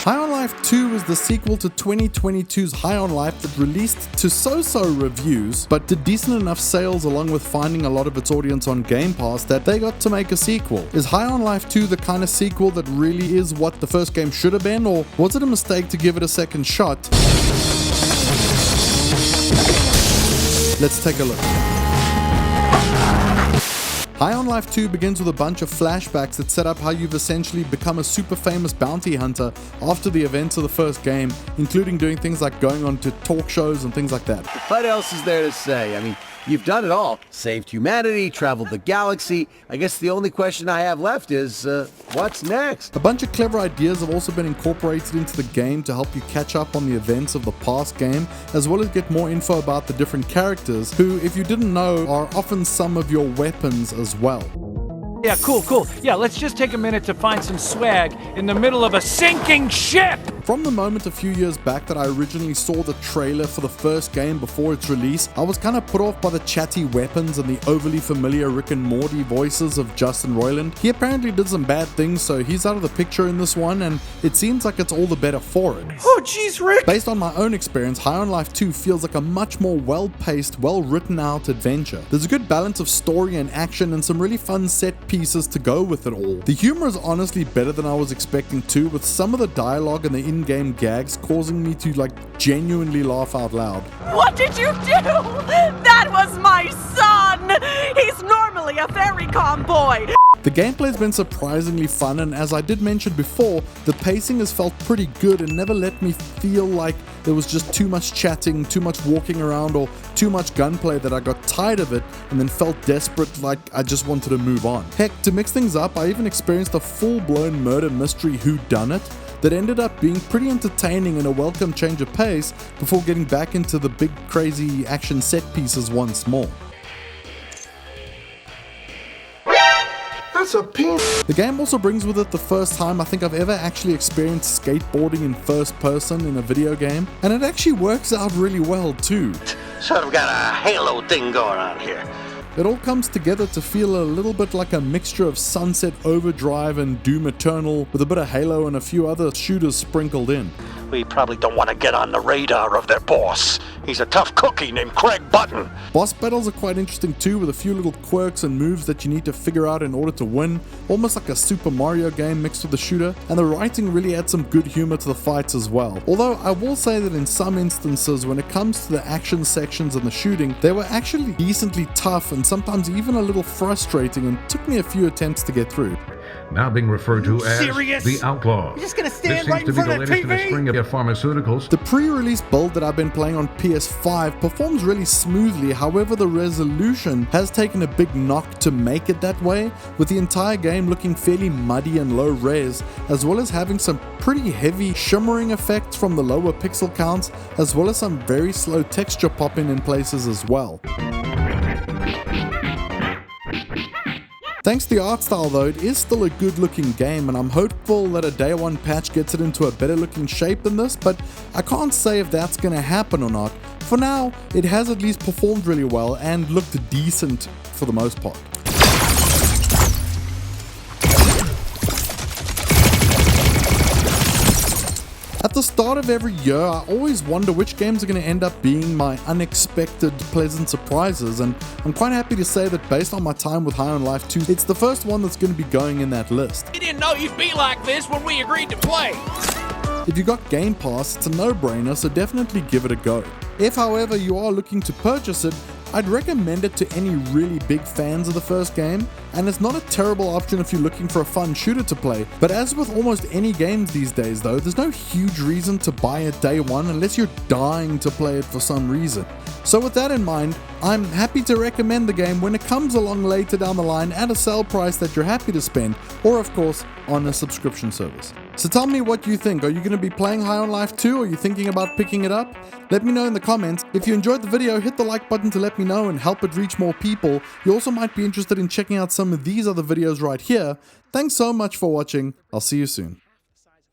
High on Life 2 is the sequel to 2022's High on Life that released to so-so reviews, but did decent enough sales along with finding a lot of its audience on Game Pass that they got to make a sequel. Is High on Life 2 the kind of sequel that really is what the first game should have been, or was it a mistake to give it a second shot? Let's take a look. High on Life 2 begins with a bunch of flashbacks that set up how you've essentially become a super famous bounty hunter after the events of the first game, including doing things like going on to talk shows and things like that. What else is there to say? I mean, you've done it all. Saved humanity, traveled the galaxy. I guess the only question I have left is, what's next? A bunch of clever ideas have also been incorporated into the game to help you catch up on the events of the past game, as well as get more info about the different characters, who, if you didn't know, are often some of your weapons as well. Yeah, cool. Yeah, let's just take a minute to find some swag in the middle of a sinking ship! From the moment a few years back that I originally saw the trailer for the first game before its release, I was kind of put off by the chatty weapons and the overly familiar Rick and Morty voices of Justin Roiland. He apparently did some bad things, so he's out of the picture in this one, and it seems like it's all the better for it. Oh jeez, Rick! Based on my own experience, High on Life 2 feels like a much more well-paced, well-written out adventure. There's a good balance of story and action and some really fun set pieces to go with it all. The humor is honestly better than I was expecting to, with some of the dialogue and the in-game gags causing me to genuinely laugh out loud. What did you do? That was my son! He's normally a very calm boy. The gameplay's been surprisingly fun, and as I did mention before, the pacing has felt pretty good and never let me feel like there was just too much chatting, too much walking around, or too much gunplay that I got tired of it and then felt desperate, like I just wanted to move on. Heck, to mix things up, I even experienced a full-blown murder mystery whodunit that ended up being pretty entertaining and a welcome change of pace before getting back into the big crazy action set pieces once more. The game also brings with it the first time I think I've ever actually experienced skateboarding in first person in a video game, and it actually works out really well too. Sort of got a halo thing going on here. It all comes together to feel a little bit like a mixture of Sunset Overdrive and Doom Eternal, with a bit of Halo and a few other shooters sprinkled in. We probably don't want to get on the radar of their boss. He's a tough cookie named Craig Button. Boss battles are quite interesting too, with a few little quirks and moves that you need to figure out in order to win, almost like a Super Mario game mixed with a shooter, and the writing really adds some good humor to the fights as well. Although I will say that in some instances, when it comes to the action sections and the shooting, they were actually decently tough and sometimes even a little frustrating, and took me a few attempts to get through. Now being referred to as Serious? the Outlaw. You're just gonna stand This seems right in to be front the of latest in a TV? string of pharmaceuticals. The pre-release build that I've been playing on PS5 performs really smoothly, however the resolution has taken a big knock to make it that way, with the entire game looking fairly muddy and low res, as well as having some pretty heavy shimmering effects from the lower pixel counts, as well as some very slow texture popping in places as well. Thanks to the art style though, it is still a good looking game, and I'm hopeful that a day one patch gets it into a better looking shape than this, but I can't say if that's gonna happen or not. For now, it has at least performed really well and looked decent for the most part. At the start of every year, I always wonder which games are going to end up being my unexpected pleasant surprises, and I'm quite happy to say that based on my time with High on Life 2, it's the first one that's going to be going in that list. We didn't know you'd be like this when we agreed to play! If you got Game Pass, it's a no-brainer, so definitely give it a go. If, however, you are looking to purchase it, I'd recommend it to any really big fans of the first game, and it's not a terrible option if you're looking for a fun shooter to play. But as with almost any games these days though, there's no huge reason to buy it day one unless you're dying to play it for some reason. So with that in mind, I'm happy to recommend the game when it comes along later down the line at a sale price that you're happy to spend, or of course on a subscription service. So tell me what you think. Are you going to be playing High on Life 2? Are you thinking about picking it up? Let me know in the comments. If you enjoyed the video, hit the like button to let me know and help it reach more people. You also might be interested in checking out some of these other videos right here. Thanks so much for watching. I'll see you soon.